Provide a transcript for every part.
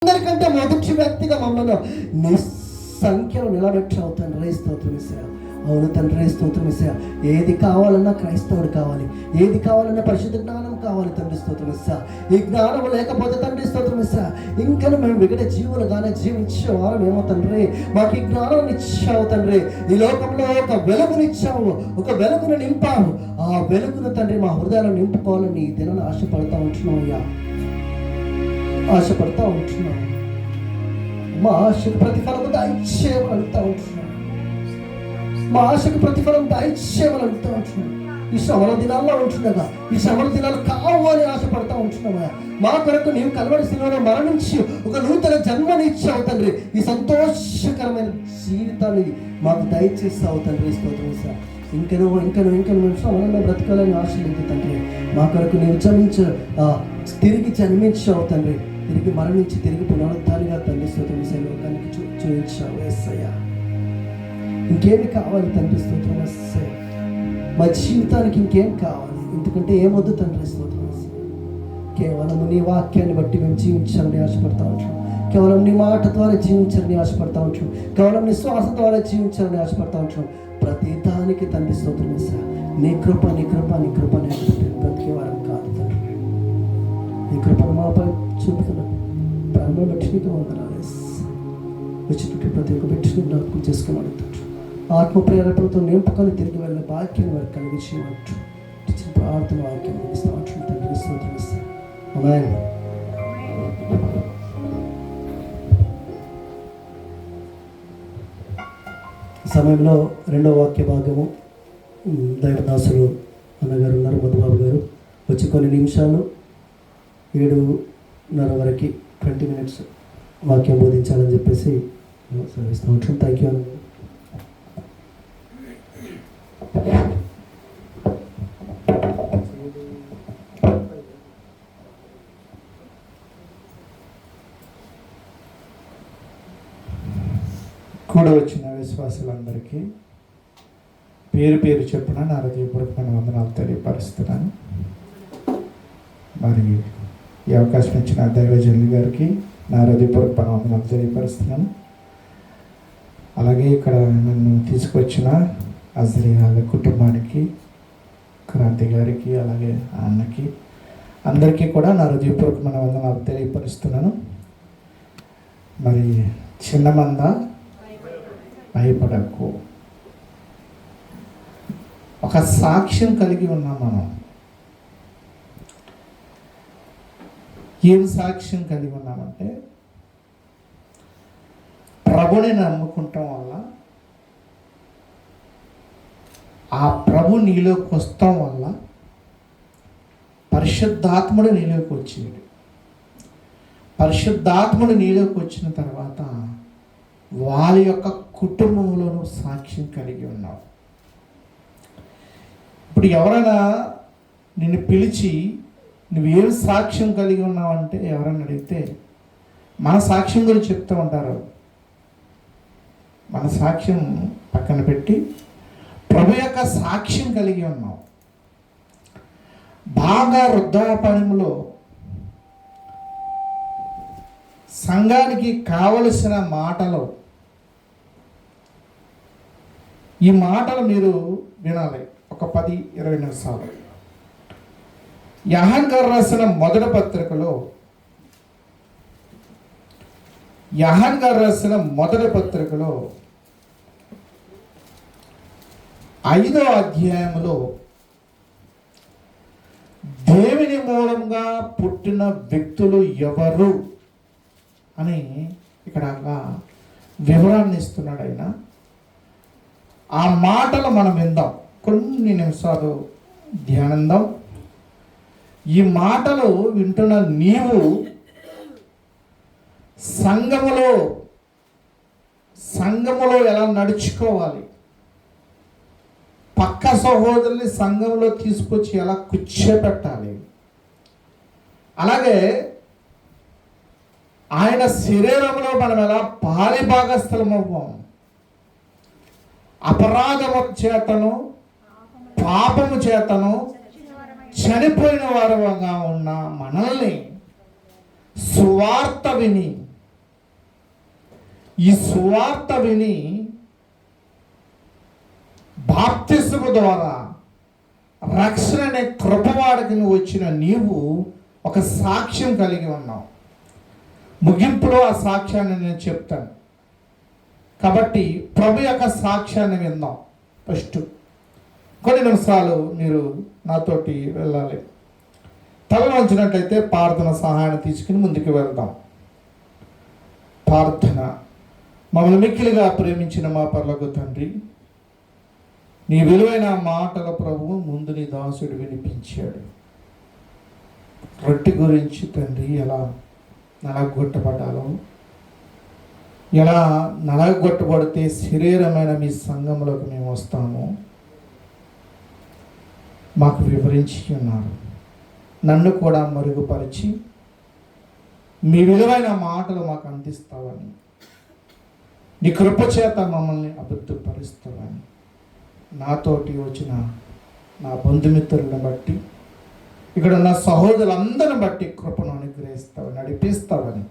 అందరికంటే మొదటి వ్యక్తిగా మమ్మల్ని నిస్సంఖ్యలో నిలబెట్టావు తండ్రి. స్తోత్రం యేసయ్యా. అవును తండ్రి, స్తోత్రం యేసయ్యా. ఏది కావాలన్నా క్రైస్తవుడు కావాలి, ఏది కావాలన్నా పరిశుద్ధ జ్ఞానం కావాలి తండ్రి. స్తోత్రం యేసయ్యా. ఈ జ్ఞానం లేకపోతే తండ్రి, స్తోత్రం యేసయ్యా, ఇంకా మేము వికట జీవులుగానే జీవించేవారు మేము తండ్రి. మాకు ఈ జ్ఞానాన్ని ఇచ్చావు తండ్రి. ఈ లోకంలో ఒక వెలుగునిచ్చావు, ఒక వెలుగును నింపావు. ఆ వెలుగును తండ్రి మా హృదయాలను నింపుకోవాలని ఈ దినాన్ని ఆశపడతా ఉంటున్నాం అయ్యా, ఆశపడతా ఉంటున్నాం. మా ఆశకు ప్రతిఫలం దయచేయమని అడుగుతా ఉంటున్నాం. మా ఆశకు ప్రతిఫలం దయచేయమని అడుగుతా ఉంటున్నాం. ఈ శ్రమల దినాల్లో ఉంటుండగా ఈ శ్రమల దినాలు కావు అని ఆశపడతా ఉంటున్నామా. మా కొరకు నీవు కల్వరి శిలువలో మరణించి ఒక నూతన జన్మని ఇచ్చావు తండ్రి. ఈ సంతోషకరమైన జీవితాన్ని మాకు దయచేస్తావు తండ్రి. స్తోత్రం సార్. ఇంకనూ మేము శ్రమలలో బ్రతకాలని ఆశ లేదు తండ్రి. మా కొరకు నీవు తిరిగి జన్మించావు తండ్రి. తిరిగి మరణించి తిరిగి పునరుద్ధానిగా తండ్రి. స్తోత్రం సార్. లోకానికి చూపించావు యేసయ్యా. ఇంకేమి కావాలి తండ్రి? స్తోత్రం యేసయ్యా. మా జీవితానికి ఇంకేం కావాలి? ఎందుకంటే ఏమొద్దు తండ్రి. స్తోత్రం యేసయ్యా. కేవలం నీ వాక్యాన్ని బట్టి మేము జీవించాలని ఆశపడతా ఉంటాం. కేవలం నీ మాట ద్వారా జీవించాలని ఆశపడతా ఉంటాం. కేవలం నీ శ్వాస ద్వారా జీవించాలని ఆశపడతా ఉంటాం. ప్రతి దానికి తండ్రి స్తోత్రం యేసయ్యా. నీ కృప బ్రతికే వారం కాదు తండ్రి. నీ కృపను మాపై చూపుతున్నాం. ప్రాణంలో లక్ష్మికి వందనాలు. వచ్చినట్టు ప్రతి ఒక్క వ్యక్తిని జ్ఞాపకం చేసుకుని అడుగుతాడు. ఆత్మ ప్రేరణతో నింపుకొని తిరిగి వెళ్ళిన భాగ్యం వారికి కలిగించి అంటూ ఇచ్చిన ప్రార్థన వాక్యం ఇస్తా తండ్రి. స్తోత్రం ఇస్తాను. ఆమేన్. సమయంలో రెండవ వాక్య భాగము దైవదాసులు అన్నగారు ఉన్నారు, మధుబాబు గారు వచ్చి కొన్ని నిమిషాలు 7:30 వరకు 20 minutes వాక్యం బోధించాలని చెప్పేసి సెలవిస్తూ ఉంటాం. థ్యాంక్ యూ అన్న. కూడా వచ్చిన విశ్వాసులందరికీ పేరు పేరు చెప్పున నా హృదయపూర్వకమైన వందనాలు తెలియపరుస్తున్నాను. మరి ఈ అవకాశం ఇచ్చిన దైవజనులు గారికి నా హృదయపూర్వకమైన వందనాలు తెలియపరుస్తున్నాను. అలాగే ఇక్కడ నన్ను తీసుకొచ్చిన అజ్రియాల కుటుంబానికి, క్రాంతి గారికి, అలాగే అన్నకి, అందరికీ కూడా నా హృదయపూర్వకమైన వందనాలు తెలియపరుస్తున్నాను. మరి చిన్నమంద భయపడకు. ఒక సాక్ష్యం కలిగి ఉన్నాం మనం. ఏం సాక్ష్యం కలిగి ఉన్నామంటే, ప్రభుని నమ్ముకుంటాం వల్ల, ఆ ప్రభు నీలోకి వస్తాం వల్ల పరిశుద్ధాత్ముడు నీలోకి వచ్చాడు. పరిశుద్ధాత్ముడు నీలోకి వచ్చిన తర్వాత వారి యొక్క కుటుంబంలోనూ సాక్ష్యం కలిగి ఉన్నావు. ఇప్పుడు ఎవరైనా నిన్ను పిలిచి నువ్వేం సాక్ష్యం కలిగి ఉన్నావంటే ఎవరైనా అడిగితే మన సాక్ష్యం గురించి చెప్తూ ఉంటారు. మన సాక్ష్యం పక్కన పెట్టి ప్రభు యొక్క సాక్ష్యం కలిగి ఉన్నావు. బాగా వృద్ధాపనంలో సంఘానికి కావలసిన మాటలు, ఈ మాటలు మీరు వినాలి ఒక 10-20 నిమిషాలు. యోహాను గారు రాసిన మొదటి పత్రికలో 5వ అధ్యాయంలో దేవుని మూలంగా పుట్టిన వ్యక్తులు ఎవరు అని ఇక్కడ వివరాన్ని ఇస్తున్నాడు ఆయన. ఆ మాటలు మనం విందాం, కొన్ని నిమిషాలు ధ్యానిద్దాం. ఈ మాటలు వింటున్న నీవు సంఘములో ఎలా నడుచుకోవాలి, పక్క సహోదరుని సంఘంలో తీసుకొచ్చి ఎలా కూర్చోపెట్టాలి, అలాగే ఆయన శరీరంలో మనం ఎలా పాలిభాగస్థలం అవ్వం, అపరాధము చేతను పాపము చేతను చనిపోయిన వారుగా ఉన్న మనల్ని సువార్త విని ఈ సువార్త విని బాప్తిస్మము ద్వారా రక్షణ అనే కృపవాడకి నువ్వు వచ్చిన నీవు ఒక సాక్ష్యం కలిగి ఉన్నావు. ముగింపులో ఆ సాక్ష్యాన్ని నేను చెప్తాను. కాబట్టి ప్రభు యొక్క సాక్ష్యాన్ని విందాం. ఫస్ట్ కొన్ని నిమిషాలు మీరు నాతోటి వెళ్ళాలి. తల వంచినట్లయితే ప్రార్థన సహాయాన్ని తీసుకుని ముందుకు వెళ్దాం. ప్రార్థన. మమ్మల్ని మిక్కిలిగా ప్రేమించిన మా పరలోక తండ్రి, నీ విలువైన మాటల ప్రభువు ముందు నీ దాసుడు వినిపించాడు. రొట్టె గురించి తండ్రి ఎలా నలగొట్టబడాలో, ఎలా నలగొట్టబడితే శరీరమైన మీ సంఘంలోకి మేము వస్తాము మాకు వివరించి ఉన్నారు. నన్ను కూడా మరుగుపరిచి మీ విలువైన మాటలు మాకు అందిస్తావని, నీ కృపచేత మమ్మల్ని అభివృద్ధిపరుస్తావని, నాతోటి వచ్చిన నా బంధుమిత్రులను బట్టి, ఇక్కడ ఉన్న సహోదరులందరిని బట్టి కృపను అనుగ్రహిస్తావని, నడిపిస్తావని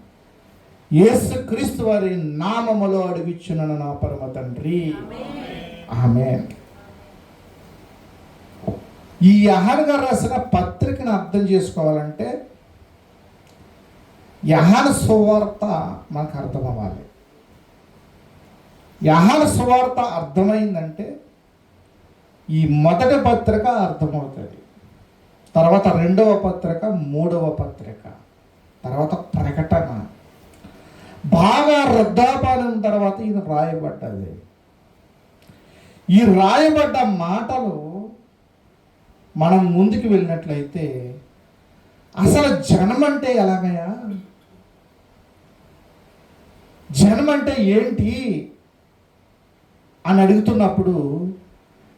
యేసుక్రీస్తు వారి నామములో అడుగుచున్నాను నా పరమ తండ్రి, ఆమేన్. ఈ యోహాను గారు రాసిన పత్రికను అర్థం చేసుకోవాలంటే యోహాను సువార్త మనకు అర్థం అవ్వాలి. యోహాను సువార్త అర్థమైందంటే ఈ మొదటి పత్రిక అర్థమవుతుంది, తర్వాత రెండవ పత్రిక, మూడవ పత్రిక, తర్వాత ప్రకటన. బాగా వృద్ధాపానం తర్వాత ఈయన రాయబడ్డది. ఈ రాయబడ్డ మాటలు మనం ముందుకు వెళ్ళినట్లయితే అసలు జనం అంటే ఎలాగయ్యా, జనం అంటే ఏంటి అని అడుగుతున్నప్పుడు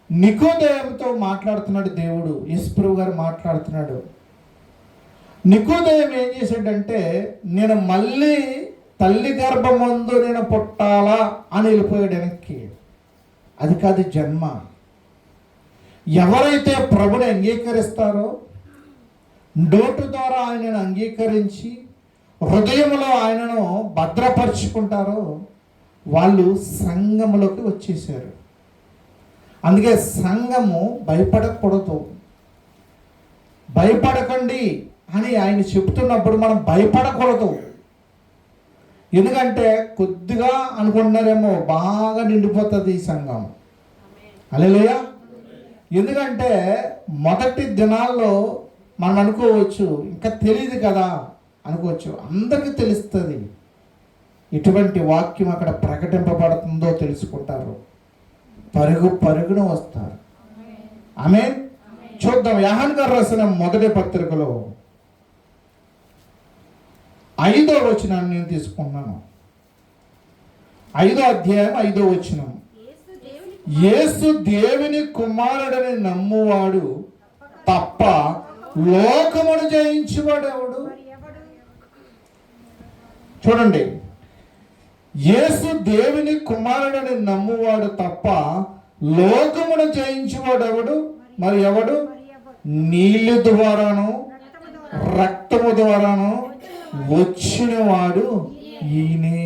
నికోదేయుతో మాట్లాడుతున్నాడు దేవుడు. యేసుప్రభు గారు మాట్లాడుతున్నాడు. నికోదేయం ఏం చేశాడంటే, నేను మళ్ళీ తల్లి గర్భమందు నేను పుట్టాలా అని వెళ్ళిపోయాడు వెనక్కి. అది కాదు జన్మ. ఎవరైతే ప్రభుని అంగీకరిస్తారో, నోటు ద్వారా ఆయనను అంగీకరించి హృదయంలో ఆయనను భద్రపరుచుకుంటారో వాళ్ళు సంఘములోకి వచ్చేసారు. అందుకే సంఘము భయపడకూడదు. భయపడకండి అని ఆయన చెప్తున్నప్పుడు మనం భయపడకూడదు. ఎందుకంటే కొద్దిగా అనుకుంటున్నారేమో బాగా నిండిపోతుంది ఈ సంఘం. హల్లెలూయా. ఎందుకంటే మొదటి దినాల్లో మనం అనుకోవచ్చు ఇంకా తెలియదు కదా అనుకోవచ్చు. అందరికీ తెలుస్తుంది. ఎటువంటి వాక్యం అక్కడ ప్రకటింపబడుతుందో తెలుసుకుంటారు, పరుగు పరుగున వస్తారు. ఆమేన్. చూద్దాం. యోహాను గారు రాసిన మొదటి పత్రికలో 5వ వచనాన్ని నేను తీసుకున్నాను. 5వ అధ్యాయం 5వ వచనం. యేసు దేవుని కుమారుడని నమ్మువాడు తప్ప లోకమును జయించువాడు ఎవడు? చూడండి, యేసు దేవుని కుమారుడని నమ్మువాడు తప్ప లోకమును జయించువాడు ఎవడు? మరి ఎవడు? నీళ్ళు ద్వారాను రక్తము ద్వారాను వచ్చిన వాడు ఈయనే.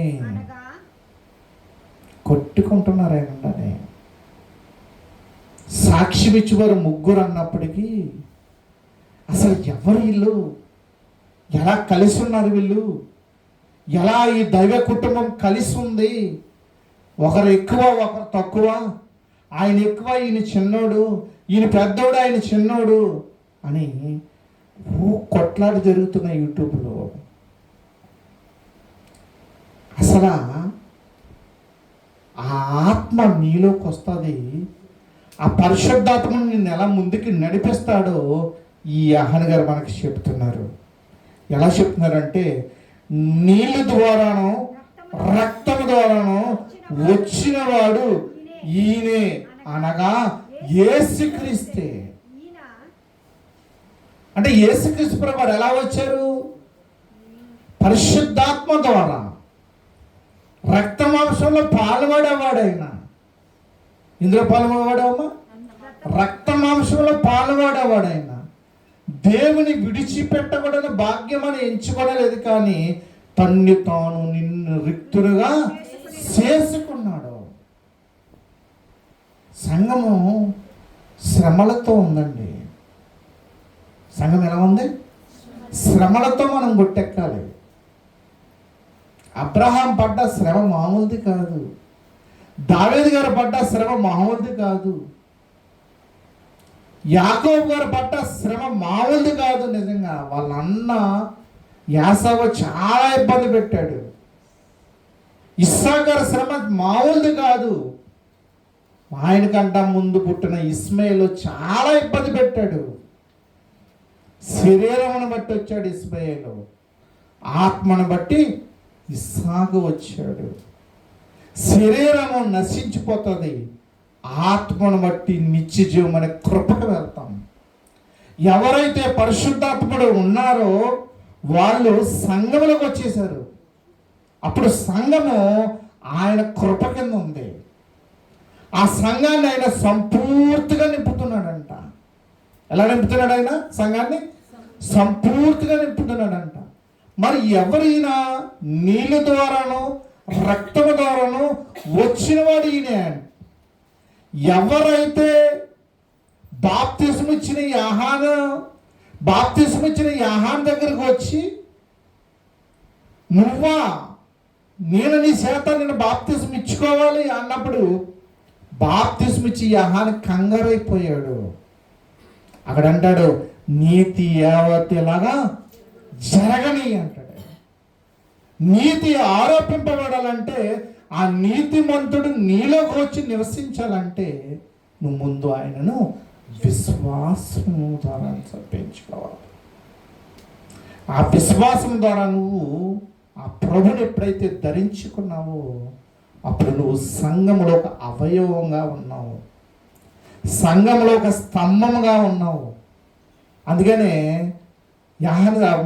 కొట్టుకుంటున్నారు ఆయననే. సాక్ష్యం ఇచ్చేవారు ముగ్గురు అన్నప్పటికీ అసలు ఎవరు వీళ్ళు? ఎలా కలిసి ఉన్నారు వీళ్ళు? ఎలా ఈ దైవ కుటుంబం కలిసి ఉంది? ఒకరు ఎక్కువ ఒకరు తక్కువ, ఆయన ఎక్కువ ఈయన చిన్నోడు, ఈయన పెద్దోడు ఆయన చిన్నోడు అని కొట్లాట జరుగుతున్నాయి యూట్యూబ్లో. అసలు ఆ ఆత్మ నీలోకి వస్తుంది. ఆ పరిశుద్ధాత్మను నిన్ను ఎలా ముందుకు నడిపిస్తాడో ఈ యోహాను గారు మనకి చెప్తున్నారు. ఎలా చెప్తున్నారంటే, నీళ్ళ ద్వారాను రక్తము ద్వారాను వచ్చిన వాడు ఈయనే, అనగా యేసుక్రీస్తే. అంటే యేసుక్రీస్తు ప్రభువు ఎలా వచ్చారు? పరిశుద్ధాత్మ ద్వారా. రక్త మాంసంలో పాల్పడేవాడైనా. ఇందులో పాల్పడేవాడమ్మా? రక్త మాంసంలో పాల్పడేవాడైనా. దేవుని విడిచిపెట్టకూడని భాగ్యం అని ఎంచుకోలేదు, కానీ తన్ని తాను నిన్ను రిక్తుడుగా వేసుకున్నాడు. సంఘము శ్రమలతో ఉందండి. సంఘం ఎలా ఉంది? శ్రమలతో మనం గుట్టెక్కాలి. అబ్రహాం పడ్డ శ్రమ మామూలుది కాదు. దావీదు గారు పడ్డ శ్రమ మామూలుది కాదు. యాకోబు గారు పడ్డ శ్రమ మామూలుది కాదు. నిజంగా వాళ్ళ అన్న యాసావు చాలా ఇబ్బంది పెట్టాడు. ఇస్సాకు గారి శ్రమ మామూలుది కాదు. ఆయనకంట ముందు పుట్టిన ఇస్మాయిల్ చాలా ఇబ్బంది పెట్టాడు. శరీరమును బట్టి వచ్చాడు ఇస్మాయిల్, ఆత్మను బట్టి ఇస్సాకు వచ్చాడు. శరీరము నశించిపోతుంది, ఆత్మను బట్టి నిత్య జీవం అనే కృపకు వెళ్తాం. ఎవరైతే పరిశుద్ధాత్ముడు ఉన్నారో వాళ్ళు సంఘములకు వచ్చేసారు. అప్పుడు సంఘము ఆయన కృప కింద ఉంది. ఆ సంఘాన్ని ఆయన సంపూర్తిగా నింపుతున్నాడంట. ఎలా నింపుతున్నాడు? ఆయన సంఘాన్ని సంపూర్తిగా నింపుతున్నాడంట. మరి ఎవరైనా నీళ్ళ ద్వారానో రక్తము ద్వారానో వచ్చినవాడు ఈయనే. ఎవరైతే బాప్తిస్మ ఇచ్చిన యోహాను దగ్గరకు వచ్చి నువ్వా నేను నీ చేత నేను బాప్తిస్మ ఇచ్చుకోవాలి అన్నప్పుడు బాప్తిస్మ ఇచ్చి యోహాను కంగారైపోయాడు. అక్కడ అంటాడు, నీతి యావత్తులాగా జరగని అంటాడు. నీతి ఆరోపింపబడాలంటే, ఆ నీతిమంతుడు నీలోకి వచ్చి నివసించాలంటే నువ్వు ముందు ఆయనను విశ్వాసము ద్వారా పెంచుకోవాలి. ఆ విశ్వాసం ద్వారా నువ్వు ఆ ప్రభుని ఎప్పుడైతే ధరించుకున్నావో అప్పుడు నువ్వు సంఘములో ఒక అవయవంగా ఉన్నావు, సంఘంలో ఒక స్తంభముగా ఉన్నావు. అందుకనే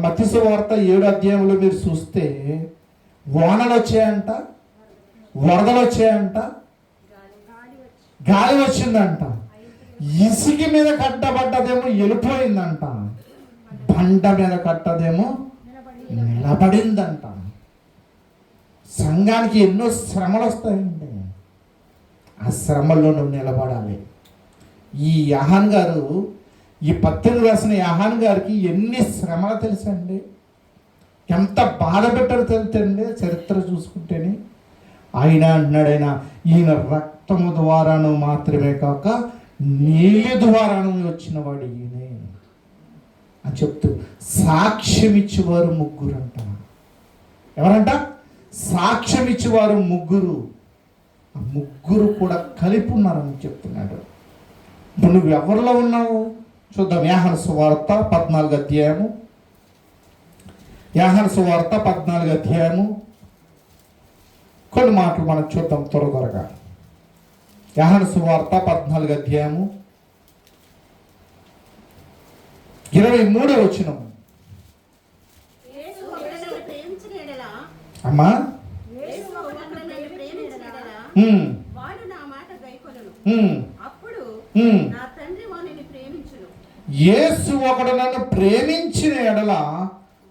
మత్తయి సువార్త 7వ అధ్యాయంలో మీరు చూస్తే వానలు వచ్చాయంట, వరదలు వచ్చాయంట, గాలి వచ్చిందంట, ఇసుక మీద కట్టబడ్డదేమో వెళ్ళిపోయిందంట, బండ మీద కట్టదేమో నిలబడిందంట. సంఘానికి ఎన్నో శ్రమలు వస్తాయండి. ఆ శ్రమల్లో నువ్వు నిలబడాలి. ఈ యోహాను గారు, ఈ పత్రిక రాసిన యోహాను గారికి ఎన్ని శ్రమలు తెలుసండి, ఎంత బాధ పెట్టారో తెలుసండి. చరిత్ర చూసుకుంటేనే ఆయన అంటున్నాడు, ఈయన రక్తము ద్వారాను మాత్రమే కాక నీళ్ళ ద్వారాను వచ్చిన వాడు ఈయనే అని చెప్తూ సాక్ష్యం ఇచ్చేవారు ముగ్గురు అంట. ఎవరంట? సాక్ష్యం ఇచ్చేవారు ముగ్గురు. ఆ ముగ్గురు కూడా కలిపి ఉన్నారని చెప్తున్నాడు. ఇప్పుడు నువ్వు ఎవరిలో ఉన్నావు చూద్దాం. యోహాను సువార్త 14వ అధ్యాయము, యోహాను సువార్త 14వ అధ్యాయము కొన్ని మాటలు మనం చూద్దాం త్వరగా. యోహాను సువార్త 14వ అధ్యాయము 23వ వచనం. అమ్మా యేసు ఒకడు నన్ను ప్రేమించిన ఎడల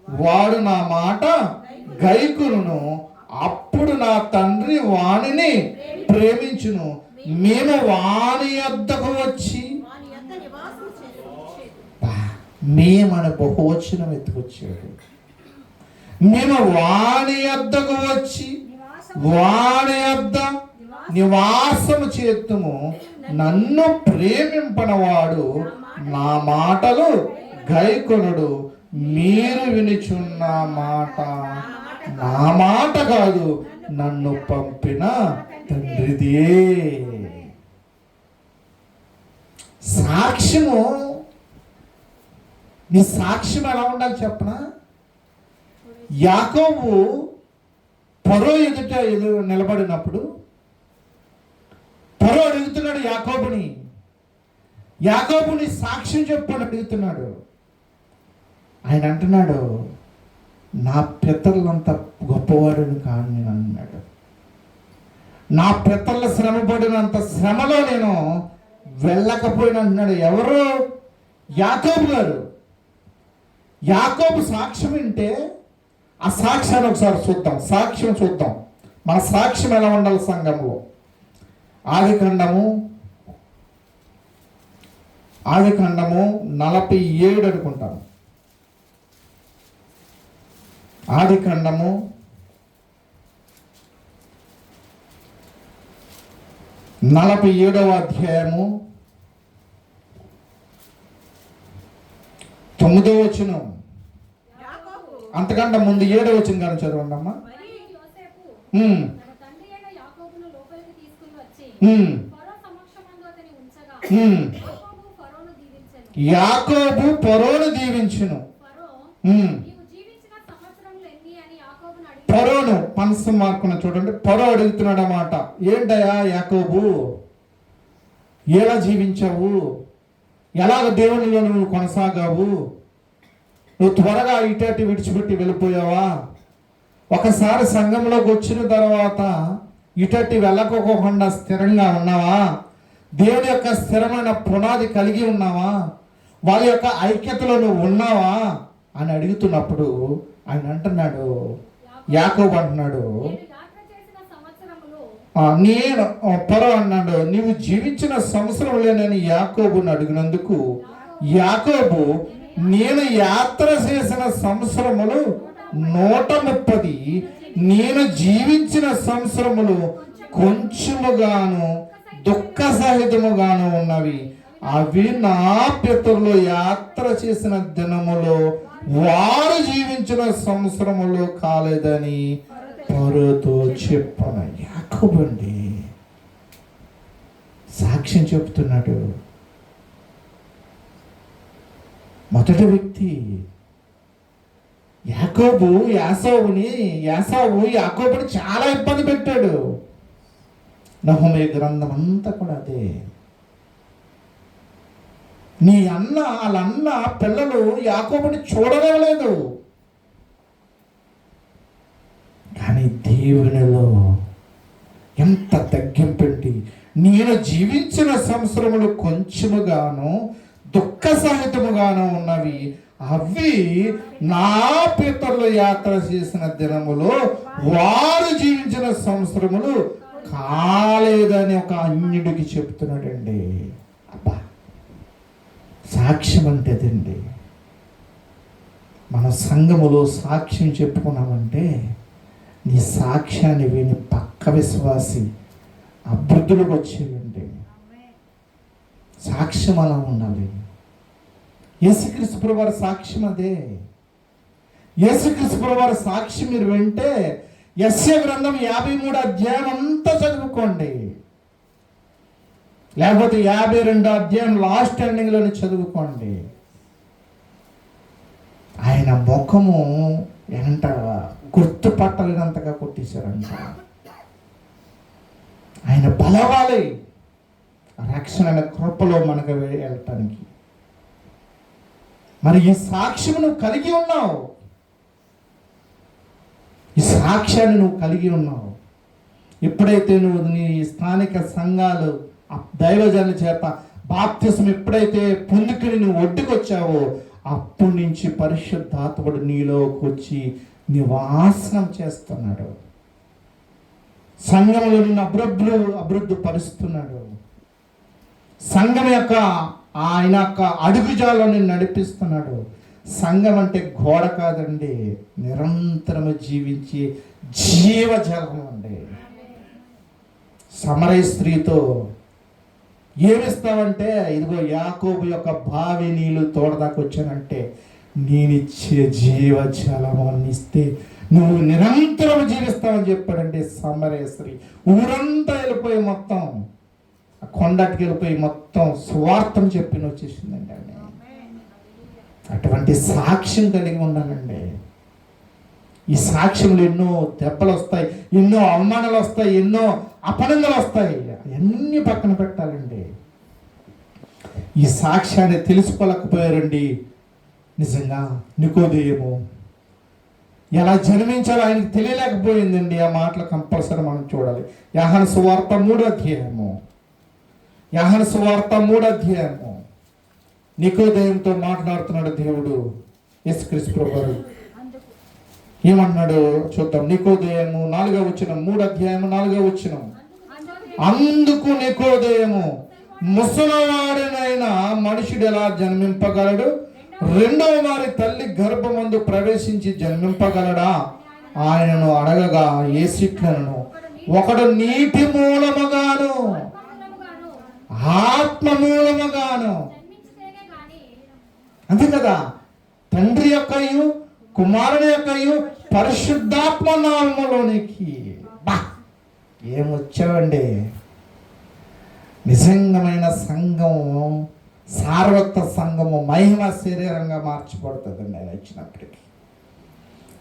వాడు నా మాట గైకొనును, అప్పుడు నా తండ్రి వానిని ప్రేమించును, మేము వాని యొద్దకు వచ్చి మేమని బహువచనం ఎత్తుకొచ్చాడు. మేము వాని యొద్దకు వచ్చి వాని యొద్ద నివాసము చేతుము, నన్ను ప్రేమింపనవాడు నా మాటలు గైకొనుడు. మీరు వినుచున్న మాట నా మాట కాదు, నన్ను పంపిన తండ్రిదే. సాక్ష్యము, నీ సాక్ష్యం ఎలా ఉండాలి చెప్పనా? యాకోబు ఫరో ఎదుట నిలబడినప్పుడు ఫరో అడుగుతున్నాడు యాకోబుని సాక్ష్యం చెప్పని అడుగుతున్నాడు. ఆయన అంటున్నాడు, నా పితరులంత గొప్పవాడిని కాను నేను అన్నాడు. నా పితరుల శ్రమపడినంత శ్రమలో నేను వెళ్ళకపోయినా అంటున్నాడు. ఎవరు? యాకోబు గారు. యాకోబు సాక్ష్యం వింటే ఆ సాక్ష్యాన్ని ఒకసారి చూద్దాం. సాక్ష్యం చూద్దాం. మన సాక్ష్యం ఎలా ఉండాలి సంఘంలో? ఆదికాండము 47 అనుకుంటాను. ఆదికాండము 47వ అధ్యాయము 9వ వచనం. అంతకంటే ముందు 7వ వచనం కానీ చదవండి అమ్మా. యాకోబు ఫరోను దీవించును. ఫరోను మనసు మార్కున్న చూడండి, ఫరో అడుగుతున్నాడు అన్నమాట, ఏంటయ్యా యాకోబు, ఎలా జీవించావు, ఎలాగ దేవునిలో నువ్వు కొనసాగావు, నువ్వు త్వరగా ఇటు విడిచిపెట్టి వెళ్ళిపోయావా, ఒకసారి సంఘంలోకి వచ్చిన తర్వాత ఇటు వెళ్ళకోకుండా స్థిరంగా ఉన్నావా, దేవుని యొక్క స్థిరమైన పునాది కలిగి ఉన్నావా, వాళ్ళ యొక్క ఐక్యతలో నువ్వు ఉన్నావా అని అడుగుతున్నప్పుడు ఆయన అంటున్నాడు, యాకోబు అంటున్నాడు, నేను ఫరో అన్నాడు, నీవు జీవించిన సంవత్సరంలో నేను యాకోబుని అడిగినందుకు యాకోబు, నేను యాత్ర చేసిన సంవత్సరములు 130, నేను జీవించిన సంవత్సరములు కొంచెముగాను దుఃఖ సహితముగాను ఉన్నవి, అవి నా పితరులు యాత్ర చేసిన దినములో వారు జీవించిన సంవత్సరములు కాలేదని ఫరోతో చెప్పాను. యాకోబు అండి సాక్ష్యం చెప్తున్నాడు. మొదటి వ్యక్తి యాకోబు యాకోబుని చాలా ఇబ్బంది పెట్టాడు. నహూము గ్రంథం అంతా కూడా అదే. వాళ్ళ అన్న పిల్లలు యాకోబుని చూడలేదు, కానీ దేవునిలో ఎంత తగ్గింపెట్టి, నేను జీవించిన సంవత్సరములు కొంచెముగాను దుఃఖ సహితముగాను ఉన్నవి, అవి నా పితరులు యాత్ర చేసిన దినములో వారు జీవించిన సంవత్సరములు కాలేదని ఒక అన్యుడికి చెప్తున్నాడండి. అబ్బా, సాక్ష్యం అంటే అదండి. మన సంఘములో సాక్ష్యం చెప్పుకున్నామంటే నీ సాక్ష్యాన్ని విని పక్క విశ్వాసి అభివృద్ధిలోకి వచ్చేయండి. సాక్ష్యం అలా ఉండాలి. యేసుక్రీస్తు ప్రభువు వారి సాక్ష్యం అదే. యేసుక్రీస్తు ప్రభువు వారి సాక్ష్యం మీరు వింటే యెషయా గ్రంథం 53 అధ్యాయం అంతా చదువుకోండి, లేకపోతే 52 అధ్యాయం లాస్ట్ ఎండింగ్లోనే చదువుకోండి. ఆయన ముఖము ఎంత గుర్తుపట్టలేనంతగా కొట్టేశారంట. ఆయన బలవాలి రక్షణ కృపలో మనకు వెళ్ళటానికి. మరి ఈ సాక్ష్యం నువ్వు కలిగి ఉన్నావు, ఈ సాక్ష్యాన్ని నువ్వు కలిగి ఉన్నావు. ఎప్పుడైతే నువ్వు నీ స్థానిక సంఘాలు దైవజనుల చేత బాప్తిసం ఎప్పుడైతే పొందుకుని నువ్వు ఒడ్డుకొచ్చావో అప్పటి నుంచి పరిశుద్ధాత్ముడు నీలోకి వచ్చి నివాసనం చేస్తున్నాడు. సంఘంలో నిన్ను అభివృద్ధి పరుస్తున్నాడు. సంఘం యొక్క ఆయన యొక్క అడుగుజాలో నిన్ను నడిపిస్తున్నాడు. సంఘం అంటే గోడ కాదండి, నిరంతరము జీవించే జీవజలం అండి. సమరయ స్త్రీతో ఏమిస్తావంటే, ఇదిగో యాకోబు యొక్క బావి నీళ్ళు తోడదాకా వచ్చానంటే నేనిచ్చే జీవజలం ఇస్తే నువ్వు నిరంతరం జీవిస్తావని చెప్పాడంటే సమరయ స్త్రీ. ఊరంతా వెళ్ళిపోయి మొత్తం కొండటికి వెళ్ళిపోయి మొత్తం స్వార్థం చెప్పి వచ్చేసిందండి ఆమె. అటువంటి సాక్ష్యం కలిగి ఉండాలండి. ఈ సాక్ష్యంలో ఎన్నో దెబ్బలు వస్తాయి, ఎన్నో అవమానాలు వస్తాయి, ఎన్నో అపనందలు వస్తాయి, అన్నీ పక్కన పెట్టాలండి. ఈ సాక్ష్యాన్ని తెలుసుకోలేకపోయారండి. నిజంగా నికోదేము ఎలా జన్మించాలో ఆయనకు తెలియలేకపోయిందండి. ఆ మాటలు కంపల్సరీ మనం చూడాలి. యోహాను సువార్త 3వ అధ్యాయము నికోదేముతో మాట్లాడుతున్నాడు దేవుడు యేసుక్రీస్తు ప్రభువు. ఏమన్నాడు చూద్దాం. నికోదేము 4వ వచనం, 3వ అధ్యాయం 4వ వచనం. అందుకు నికోదేము, ముసలివాడినైన మనుషుడు ఎలా జన్మింపగలడు? రెండవ వారి తల్లి గర్భమందు ప్రవేశించి జన్మింపగలడా? ఆయనను అడగగా యేసిట్లను, ఒకడు నీటి మూలముగాను ఆత్మ మూలముగాను. అంతే కదా, తండ్రి యొక్కయు కుమారుని యొక్కయు పరిశుద్ధాత్మ నామములోనికి. ఏమొచ్చావండి! నిజంగమైన సంఘము, సార్వత్ర సంఘము మహిమ శరీరంగా మార్చబడుతుందండి. ఆయన ఇచ్చినప్పటికీ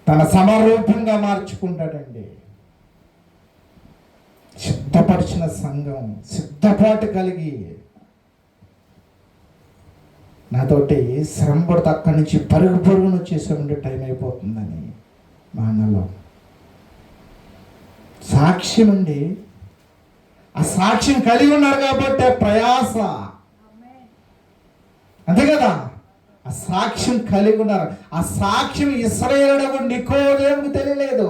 తన సమరూపంగా మార్చుకుంటాడండి. సిద్ధపరిచిన సంఘం, సిద్ధపాటు కలిగి నాతోటి శ్రమ పడితే అక్కడి నుంచి పరుగును వచ్చేసామంటే టైం అయిపోతుందని మా అన్నలో సాక్ష్యం అండి. ఆ సాక్ష్యం కలిగి ఉన్నారు కాబట్టి ఆ ప్రయాస, అంతే కదా. ఆ సాక్ష్యం కలిగి ఉన్నారు. ఆ సాక్ష్యం ఇశ్రాయేలుకు నికోదేముకు తెలియలేదు.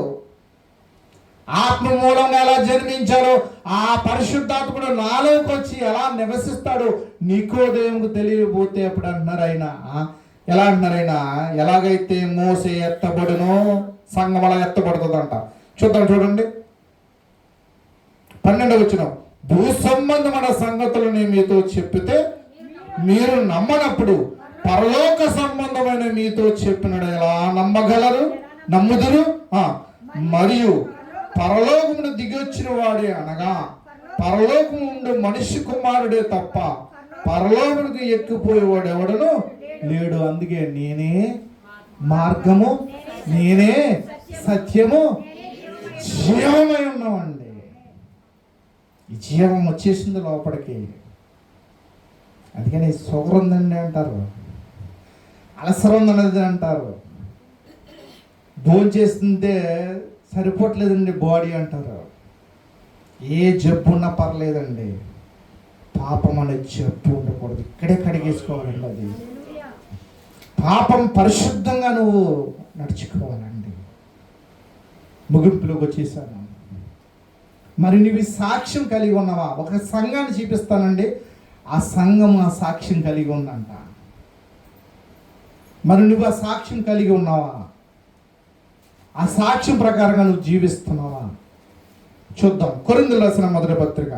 ఆత్మ మూలంగా ఎలా జన్మించారో, ఆ పరిశుద్ధాత్ముడు నాలోకి వచ్చి ఎలా నివసిస్తాడో నికోదేముకు తెలియబోతే అప్పుడు అంటున్నారు ఆయన, ఎలా అంటున్నారు ఆయన, ఎలాగైతే మోసే ఎత్తబడునో సంఘం అలా ఎత్తబడుతుందంట. చూద్దాం, చూడండి 12వ వచనం. భూ సంబంధమైన సంగతులని మీతో చెప్పితే మీరు నమ్మనప్పుడు పరలోక సంబంధమైన మీతో చెప్పినడు ఎలా నమ్మగలరు? నమ్ముదురు. మరియు పరలోకమును దిగొచ్చిన వాడే, అనగా పరలోకము ఉండే మనిషి కుమారుడే తప్ప పరలోకమునికి ఎక్కిపోయేవాడు ఎవడను లేడు. అందుకే నేనే మార్గము, నేనే సత్యము, జీవమై ఉన్నామండి. ఈ జీవం వచ్చేసింది లోపలికి. అందుకని షుగర్ ఉందండి అంటారు, అలసర ఉందన్నది అంటారు, భోజనం చేస్తుంటే సరిపోవట్లేదండి బాడీ అంటారు. ఏ జబ్బు ఉన్నా పర్లేదండి, పాపం అనే జబ్బు ఉండకూడదు. ఇక్కడే కడిగేసుకోవాలండి. అది పాపం పరిశుద్ధంగా నువ్వు నడుచుకోవాలండి. ముగింపులోకి వచ్చేసాను. మరి నువ్వు సాక్ష్యం కలిగి ఉన్నావా? ఒక సంఘాన్ని చూపిస్తానండి, ఆ సంఘం ఆ సాక్ష్యం కలిగి ఉందంట. మరి నువ్వు ఆ సాక్ష్యం కలిగి ఉన్నావా? ఆ సాక్ష్యం ప్రకారంగా నువ్వు జీవిస్తున్నావా? చూద్దాం. కొరింథీయులకు రాసిన మొదటి పత్రిక,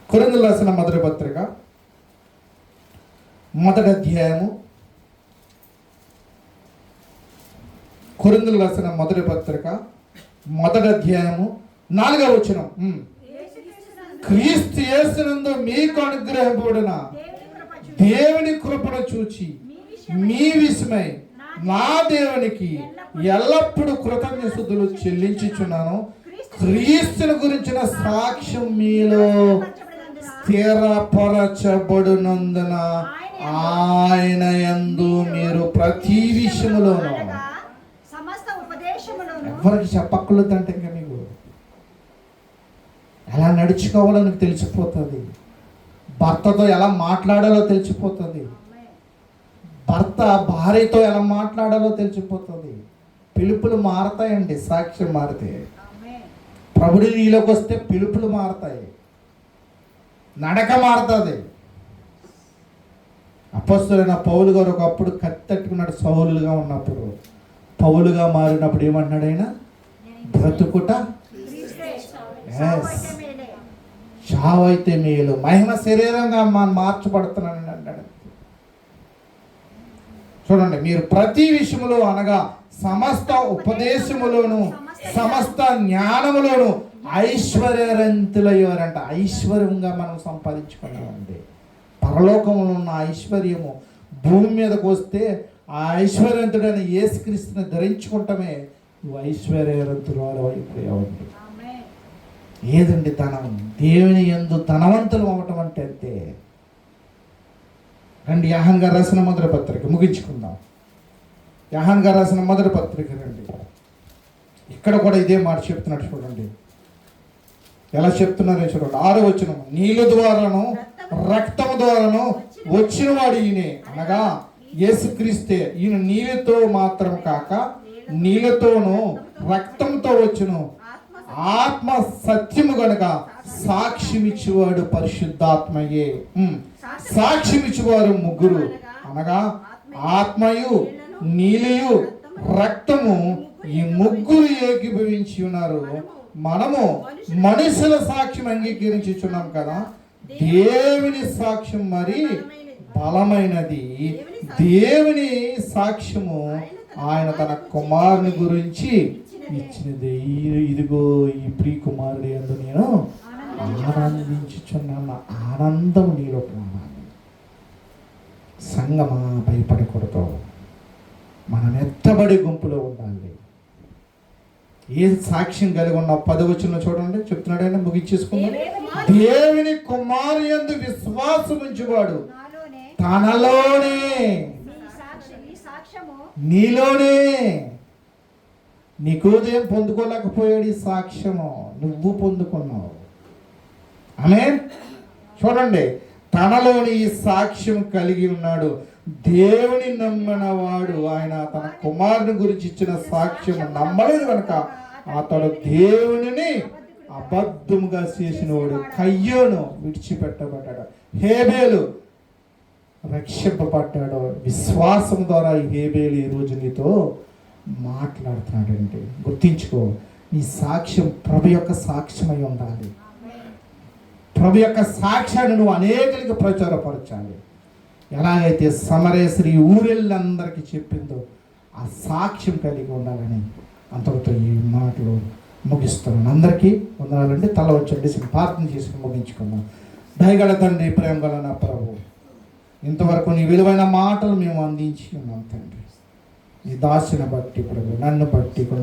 కొరింథీయులకు రాసిన మొదటి పత్రిక 1వ అధ్యాయము, కొరింథీయులకు రాసిన మొదటి పత్రిక 1వ అధ్యాయము 4వ వచనం. క్రీస్తు యేసునందు మీకు అనుగ్రహపడిన దేవుని కృపను చూచి మీ విషయమై నా దేవునికి ఎల్లప్పుడూ కృతజ్ఞతలు చెల్లించుచున్నాను. క్రీస్తుని గురించిన సాక్ష్యం మీలో స్థిరపరచబడినందున ఆయన యందు మీరు ప్రతి విషయములోనూ, ఎవరికి చెప్పక్కర్లేదంటే ఇంకా మీకు ఎలా నడుచుకోవాలో నీకు తెలిసిపోతుంది. భర్తతో ఎలా మాట్లాడాలో తెలిసిపోతుంది. భర్త భార్యతో ఎలా మాట్లాడాలో తెలిసిపోతుంది. పిలుపులు మారతాయండి సాక్ష్యం మారితే. ప్రభుడు నీలోకి వస్తే పిలుపులు మారతాయి, నడక మారుతుంది. అపొస్తలుడైన పౌలు గారు ఒకప్పుడు కత్తట్టుకున్నాడు. సౌలుగా ఉన్నప్పుడు పౌలుగా మారినప్పుడు ఏమంటున్నాడు ఆయన? బ్రతుకుట చావైతే మేలు, మహిమ శరీరంగా మార్చబడుతున్నాను అన్నాడు. చూడండి, మీరు ప్రతి విషయములో అనగా సమస్త ఉపదేశములోను సమస్త జ్ఞానములోను ఐశ్వర్యవంతులయ్యారంట. ఐశ్వర్యంగా మనం సంపాదించుకున్నామండి. పరలోకములో ఉన్న ఐశ్వర్యము భూమి మీదకు వస్తే ఆ ఐశ్వర్యవంతుడైన యేసుక్రీస్తుని ధరించుకుంటమే నువ్వు ఐశ్వర్యవంతులు అయిపోయావండి. ఏదండి ధనం? దేవుని యందు ధనవంతులు అవ్వటం అంటే అంతే. రండి, యోహాను గారు రాసిన మొదటి పత్రిక ముగించుకుందాం. యోహాను గారు రాసిన మొదటి పత్రిక రండి. ఇక్కడ కూడా ఇదే మాట చెప్తున్నాడు. చూడండి ఎలా చెప్తున్నారో చూడండి. 6వ వచనం. నీళ్ళ ద్వారాను రక్తము ద్వారాను వచ్చిన వాడు ఈయనే, అనగా యేసుక్రీస్తే. ఈయన నీళ్ళతో మాత్రం కాక నీళ్ళతోనూ రక్తంతో వచ్చును ఆత్మ సత్యము గనుక సాక్ష్యమిచ్చేవాడు పరిశుద్ధాత్మయే. సాక్ష్యమిచ్చేవారు ముగ్గురు అనగా ఆత్మయు నీలియు రక్తము, ఈ ముగ్గురు ఏకీభవించి ఉన్నారు. మనము మనుషుల సాక్ష్యం అంగీకరించుచున్నాం కదా, దేవుని సాక్ష్యం మరి బలమైనది. దేవుని సాక్ష్యము ఆయన తన కుమారుని గురించి ఇచ్చినది. ఇదిగో ఈ ప్రియ కుమారుడు యందు నేను ఆనందించుచున్నాను. ఆనందం నీలో ఉండాలి. సంగమా భయపడకూడదు. మనం ఎత్తబడి గుంపులో ఉండాలి. ఏ సాక్ష్యం కలిగి ఉన్న 10వ వచనంలో చూడండి, చెప్తున్నాడైనా ముగించేసుకుందాం. దేవుని కుమారు యందు విశ్వాసం ఉంచువాడు తనలోనే నీలోనే. నికోదేము పొందుకోలేకపోయాడు ఈ సాక్ష్యము, నువ్వు పొందుకున్నావు. ఆమేన్. చూడండి, తనలోని ఈ సాక్ష్యం కలిగి ఉన్నాడు. దేవుని నమ్మిన వాడు, ఆయన తన కుమారుని గురించి ఇచ్చిన సాక్ష్యం నమ్మలేదు కనుక అతడు దేవునిని అబద్ధముగా చేసిన వాడు. కయ్యోను విడిచిపెట్టబడ్డాడు, హేబేలు రక్షింపబడ్డాడు. విశ్వాసం ద్వారా ఈ హేబేలు ఈరోజు నీతో మాట్లాడుతున్నాడండి. గుర్తించుకో, నీ సాక్ష్యం ప్రభు యొక్క సాక్ష్యమై ఉండాలి. ప్రభు యొక్క సాక్ష్యాన్ని నువ్వు అనేకులకు ప్రచారపరచాలి. ఎలాగైతే సమరయ స్త్రీ ఊరెళ్ళందరికీ చెప్పిందో ఆ సాక్ష్యం కలిగి ఉండాలని అంతటితో ఈ మాటలు ముగిస్తున్నాను. అందరికీ వందనాలండి. తల వచ్చండి, ప్రార్థన చేసి ముగించుకుందాం. దయగల తండ్రి, ప్రేమ గల నా ప్రభు, ఇంతవరకు నీ విలువైన మాటలు మేము అందించి ఉన్నాం తండ్రి. నీ దాసుని బట్టి ప్రభు, నన్ను బట్టి